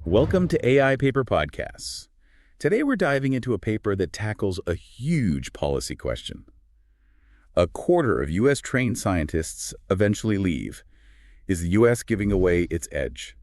Welcome to AI Paper Podcasts. Today we're diving into a paper that tackles a huge policy question. A quarter of U.S. trained scientists eventually leave. Is the U.S. giving away its edge?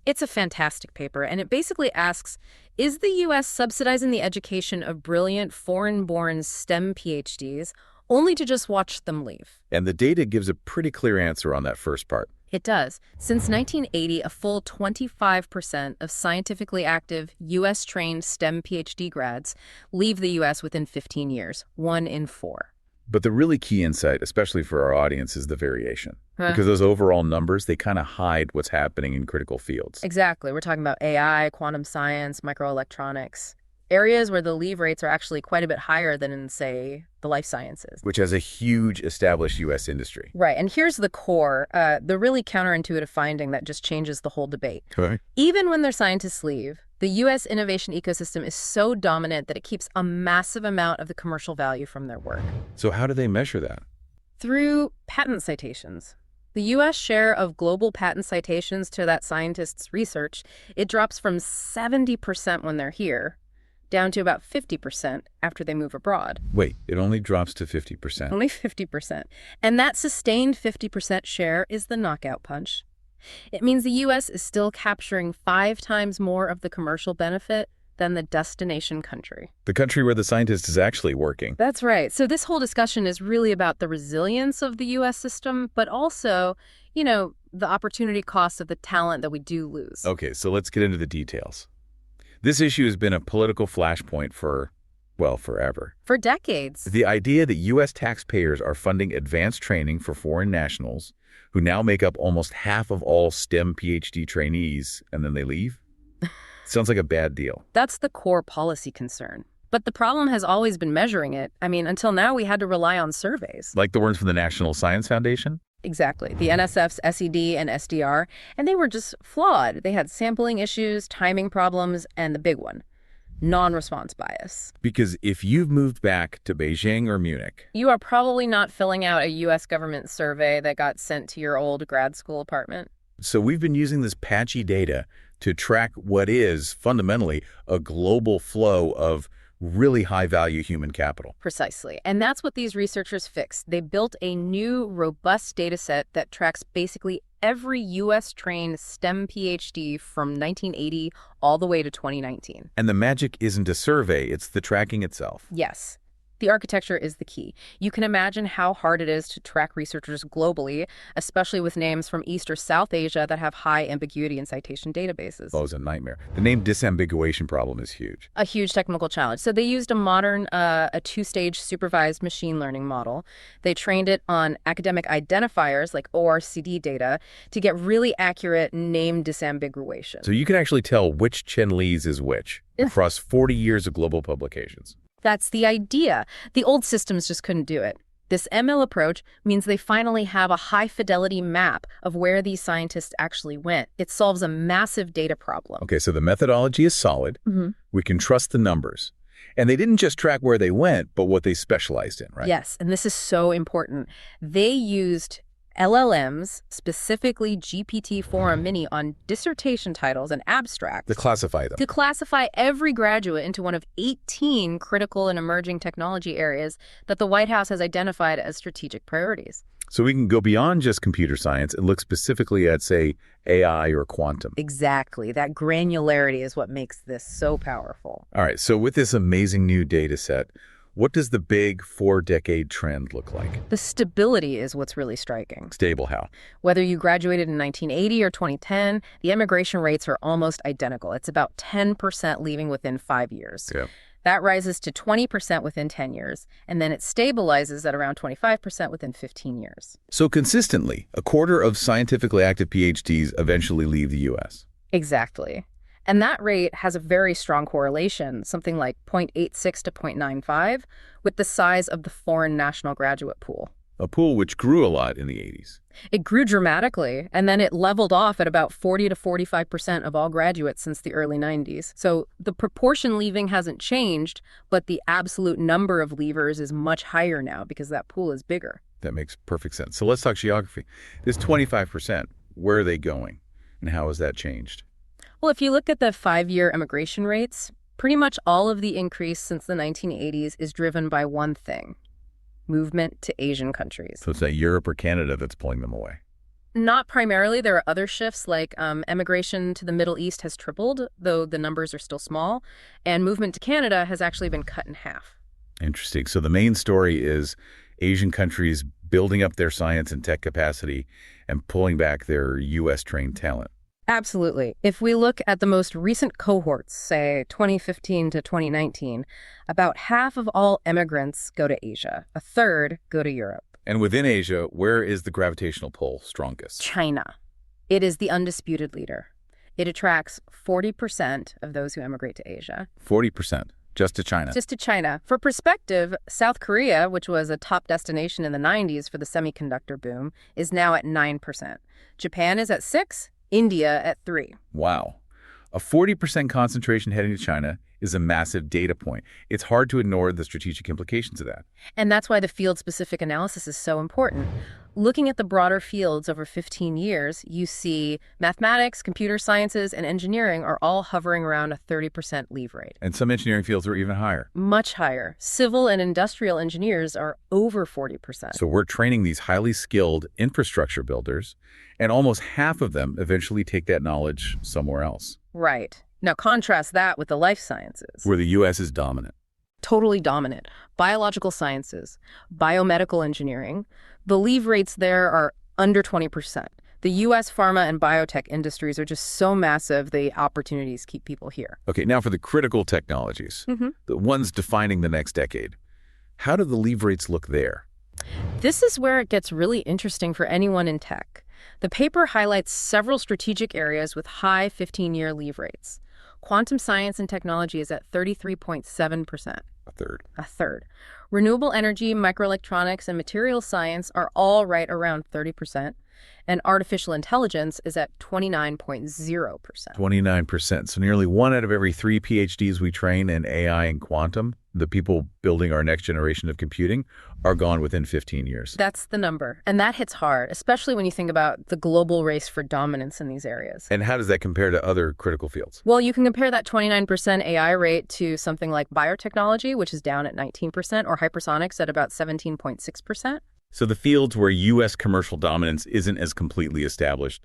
It's a fantastic paper, and it basically asks, is the U.S. subsidizing the education of brilliant foreign-born STEM PhDs only to just watch them leave? And the data gives a pretty clear answer on that first part. It does. Since 1980, a full 25% of scientifically active U.S.-trained STEM PhD grads leave the U.S. within 15 years, 1 in 4. But the really key insight, especially for our audience, is the variation. Because those overall numbers, they kind of hide what's happening in critical fields. Exactly. We're talking about AI, quantum science, microelectronics, areas where the leave rates are actually quite a bit higher than in, say, the life sciences. Which has a huge established U.S. industry. Right. And here's the core, the really counterintuitive finding that just changes the whole debate. Okay. Even when their scientists leave, the U.S. innovation ecosystem is so dominant that it keeps a massive amount of the commercial value from their work. So how do they measure that? Through patent citations. The U.S. share of global patent citations to that scientist's research, it drops from 70% when they're here down to about 50% after they move abroad. Wait, it only drops to 50%? Only 50%. And that sustained 50% share is the knockout punch. It means the U.S. is still capturing 5 times more of the commercial benefit than the destination country. The country where the scientist is actually working. That's right. So this whole discussion is really about the resilience of the U.S. system, but also, the opportunity cost of the talent that we do lose. Okay, so let's get into the details. This issue has been a political flashpoint for, well, forever. For decades. The idea that U.S. taxpayers are funding advanced training for foreign nationals who now make up almost half of all STEM PhD trainees, and then they leave? Sounds like a bad deal. That's the core policy concern. But the problem has always been measuring it. I mean, until now, we had to rely on surveys. Like the ones from the National Science Foundation? Exactly. The NSF's SED and SDR, and they were just flawed. They had sampling issues, timing problems, and the big one, non-response bias. Because if you've moved back to Beijing or Munich, you are probably not filling out a U.S. government survey that got sent to your old grad school apartment. So we've been using this patchy data to track what is, fundamentally, a global flow of really high-value human capital. Precisely. And that's what these researchers fixed. They built a new, robust data set that tracks basically every U.S.-trained STEM PhD from 1980 all the way to 2019. And the magic isn't a survey, it's the tracking itself. Yes. The architecture is the key. You can imagine how hard it is to track researchers globally, especially with names from East or South Asia that have high ambiguity in citation databases. Oh, it's a nightmare. The name disambiguation problem is huge. A huge technical challenge. So they used a modern, a 2-stage supervised machine learning model. They trained it on academic identifiers like ORCD data to get really accurate name disambiguation. So you can actually tell which Chen Li's is which across 40 years of global publications. That's the idea. The old systems just couldn't do it. This ML approach means they finally have a high-fidelity map of where these scientists actually went. It solves a massive data problem. Okay, so the methodology is solid. We can trust the numbers. And they didn't just track where they went, but what they specialized in, right? Yes, and this is so important. They used LLMs, specifically GPT-4 Mini, on dissertation titles and abstracts. To classify them. To classify every graduate into one of 18 critical and emerging technology areas that the White House has identified as strategic priorities. So we can go beyond just computer science and look specifically at, say, AI or quantum. Exactly. That granularity is what makes this so powerful. All right, so with this amazing new data set, what does the big 4-decade trend look like? The stability is what's really striking. Stable how? Whether you graduated in 1980 or 2010, the emigration rates are almost identical. It's about 10% leaving within 5 years. Yeah. That rises to 20% within 10 years, and then it stabilizes at around 25% within 15 years. So consistently, a quarter of scientifically active PhDs eventually leave the U.S. Exactly. And that rate has a very strong correlation, something like 0.86 to 0.95, with the size of the foreign national graduate pool. A pool which grew a lot in the 80s. It grew dramatically, and then it leveled off at about 40 to 45% of all graduates since the early 90s. So the proportion leaving hasn't changed, but the absolute number of leavers is much higher now because that pool is bigger. That makes perfect sense. So let's talk geography. This 25%, where are they going, and how has that changed? Well, if you look at the 5-year immigration rates, pretty much all of the increase since the 1980s is driven by one thing: movement to Asian countries. So it's that Europe or Canada that's pulling them away. Not primarily. There are other shifts, like emigration to the Middle East has tripled, though the numbers are still small, and movement to Canada has actually been cut in half. Interesting. So the main story is Asian countries building up their science and tech capacity and pulling back their U.S.-trained talent. Absolutely. If we look at the most recent cohorts, say 2015 to 2019, about half of all immigrants go to Asia. A third go to Europe. And within Asia, where is the gravitational pull strongest? China. It is the undisputed leader. It attracts 40% of those who emigrate to Asia. 40%, just to China. Just to China. For perspective, South Korea, which was a top destination in the 90s for the semiconductor boom, is now at 9%. Japan is at 6%, India at 3%. Wow. A 40% concentration heading to China is a massive data point. It's hard to ignore the strategic implications of that. And that's why the field-specific analysis is so important. Looking at the broader fields over 15 years, you see mathematics, computer sciences, and engineering are all hovering around a 30% leave rate. And some engineering fields are even higher. Much higher. Civil and industrial engineers are over 40%. So we're training these highly skilled infrastructure builders, and almost half of them eventually take that knowledge somewhere else. Right. Now contrast that with the life sciences. Where the U.S. is dominant. Totally dominant. Biological sciences, biomedical engineering. The leave rates there are under 20%. The U.S. pharma and biotech industries are just so massive, the opportunities keep people here. Okay, now for the critical technologies, the ones defining the next decade. How do the leave rates look there? This is where it gets really interesting for anyone in tech. The paper highlights several strategic areas with high 15-year leave rates. Quantum science and technology is at 33.7%. A third. Renewable energy, microelectronics, and material science are all right around 30%. And artificial intelligence is at 29.0%. 29%. So nearly 1 out of every 3 PhDs we train in AI and quantum, the people building our next generation of computing, are gone within 15 years. That's the number. And that hits hard, especially when you think about the global race for dominance in these areas. And how does that compare to other critical fields? Well, you can compare that 29% AI rate to something like biotechnology, which is down at 19%, or hypersonics at about 17.6%. So the fields where U.S. commercial dominance isn't as completely established,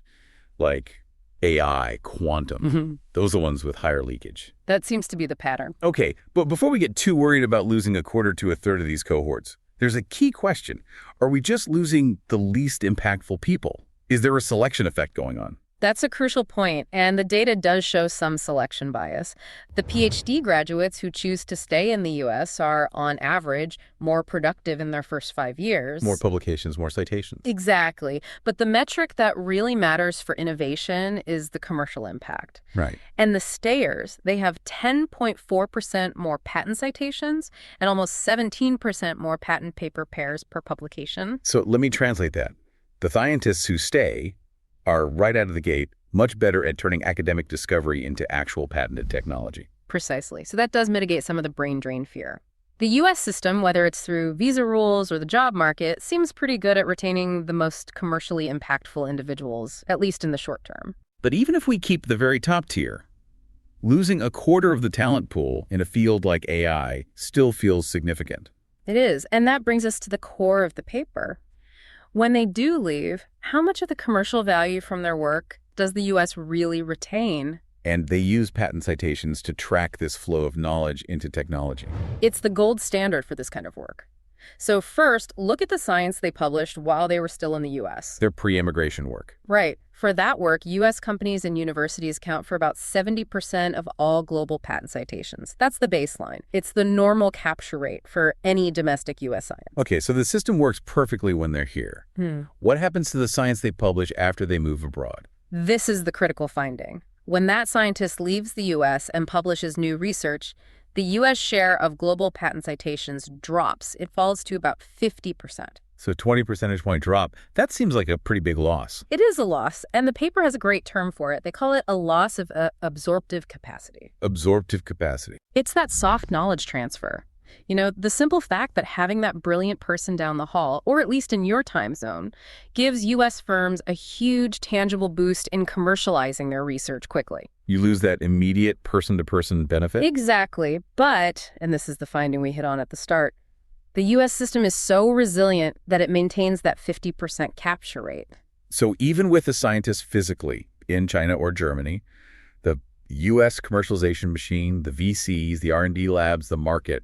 like AI, quantum, those are the ones with higher leakage. That seems to be the pattern. Okay, but before we get too worried about losing a quarter to a third of these cohorts, there's a key question. Are we just losing the least impactful people? Is there a selection effect going on? That's a crucial point, and the data does show some selection bias. The PhD graduates who choose to stay in the U.S. are, on average, more productive in their first 5 years. More publications, more citations. Exactly. But the metric that really matters for innovation is the commercial impact. Right. And the stayers, they have 10.4% more patent citations and almost 17% more patent paper pairs per publication. So let me translate that. The scientists who stay are right out of the gate much better at turning academic discovery into actual patented technology. Precisely. So that does mitigate some of the brain drain fear. The U.S. system, whether it's through visa rules or the job market, seems pretty good at retaining the most commercially impactful individuals, at least in the short term. But even if we keep the very top tier, losing a quarter of the talent pool in a field like AI still feels significant. It is. And that brings us to the core of the paper. When they do leave, how much of the commercial value from their work does the U.S. really retain? And they use patent citations to track this flow of knowledge into technology. It's the gold standard for this kind of work. So first, look at the science they published while they were still in the U.S. Their pre-immigration work. Right. For that work, U.S. companies and universities count for about 70% of all global patent citations. That's the baseline. It's the normal capture rate for any domestic U.S. science. Okay, so the system works perfectly when they're here. What happens to the science they publish after they move abroad? This is the critical finding. When that scientist leaves the U.S. and publishes new research, the U.S. share of global patent citations drops. It falls to about 50%. So 20 percentage point drop, that seems like a pretty big loss. It is a loss, and the paper has a great term for it. They call it a loss of absorptive capacity. Absorptive capacity. It's that soft knowledge transfer. You know, the simple fact that having that brilliant person down the hall, or at least in your time zone, gives U.S. firms a huge tangible boost in commercializing their research quickly. You lose that immediate person-to-person benefit? Exactly. But, and this is the finding we hit on at the start, the U.S. system is so resilient that it maintains that 50% capture rate. So even with the scientists physically in China or Germany, the U.S. commercialization machine, the VCs, the R&D labs, the market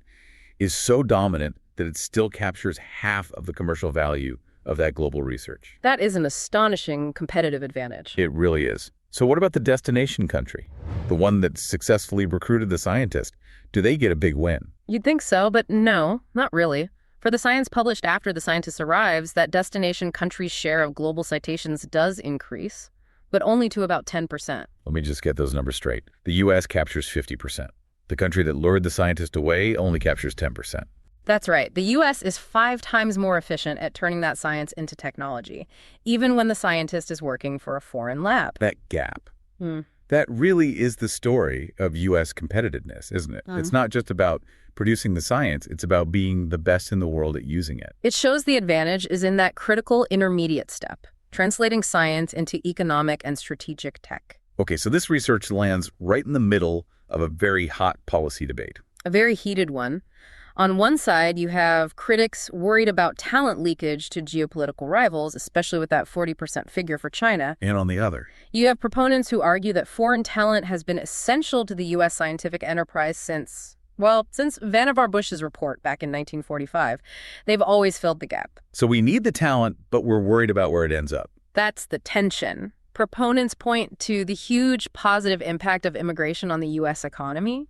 is so dominant that it still captures half of the commercial value of that global research. That is an astonishing competitive advantage. It really is. So what about the destination country, the one that successfully recruited the scientist? Do they get a big win? You'd think so, but no, not really. For the science published after the scientist arrives, that destination country's share of global citations does increase, but only to about 10%. Let me just get those numbers straight. The U.S. captures 50%. The country that lured the scientist away only captures 10%. That's right. The U.S. is 5 times more efficient at turning that science into technology, even when the scientist is working for a foreign lab. That gap. That really is the story of U.S. competitiveness, isn't it? It's not just about producing the science, it's about being the best in the world at using it. It shows the advantage is in that critical intermediate step, translating science into economic and strategic tech. Okay, so this research lands right in the middle of a very hot policy debate. A very heated one. On one side, you have critics worried about talent leakage to geopolitical rivals, especially with that 40% figure for China. And on the other, You have proponents who argue that foreign talent has been essential to the U.S. scientific enterprise since Vannevar Bush's report back in 1945. They've always filled the gap. so we need the talent, but we're worried about where it ends up. That's the tension. Proponents point to the huge positive impact of immigration on the U.S. economy.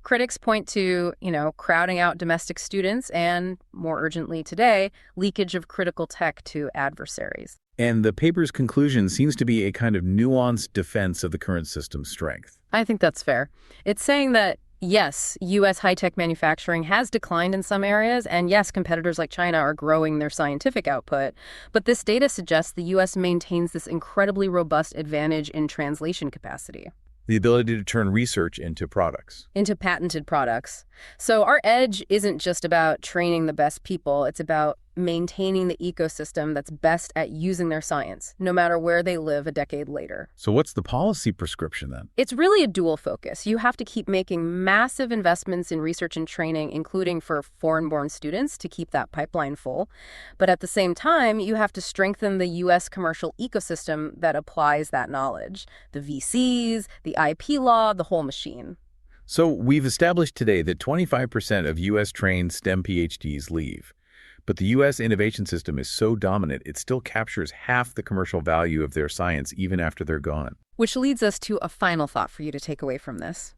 Critics point to, crowding out domestic students and, more urgently today, leakage of critical tech to adversaries. And the paper's conclusion seems to be a kind of nuanced defense of the current system's strength. I think that's fair. It's saying that, yes, U.S. high-tech manufacturing has declined in some areas, and yes, competitors like China are growing their scientific output, but this data suggests the U.S. maintains this incredibly robust advantage in translation capacity. The ability to turn research into products. Into patented products. So our edge isn't just about training the best people, it's about maintaining the ecosystem that's best at using their science, no matter where they live a decade later. So what's the policy prescription then? It's really a dual focus. You have to keep making massive investments in research and training, including for foreign-born students to keep that pipeline full. But at the same time, you have to strengthen the U.S. commercial ecosystem that applies that knowledge. The VCs, the IP law, the whole machine. So we've established today that 25% of U.S.-trained STEM PhDs leave. But the U.S. innovation system is so dominant, it still captures half the commercial value of their science even after they're gone. Which leads us to a final thought for you to take away from this.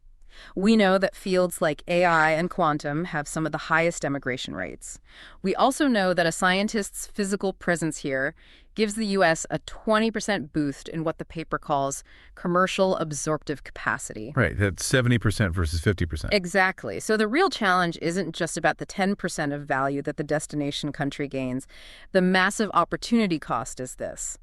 We know that fields like AI and quantum have some of the highest emigration rates. We also know that a scientist's physical presence here gives the U.S. a 20% boost in what the paper calls commercial absorptive capacity. Right, that's 70% versus 50%. Exactly. So the real challenge isn't just about the 10% of value that the destination country gains. The massive opportunity cost is this.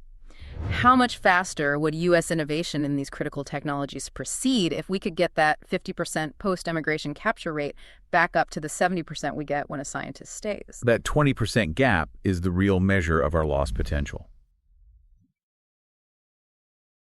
How much faster would U.S. innovation in these critical technologies proceed if we could get that 50% post-emigration capture rate back up to the 70% we get when a scientist stays? That 20% gap is the real measure of our lost potential.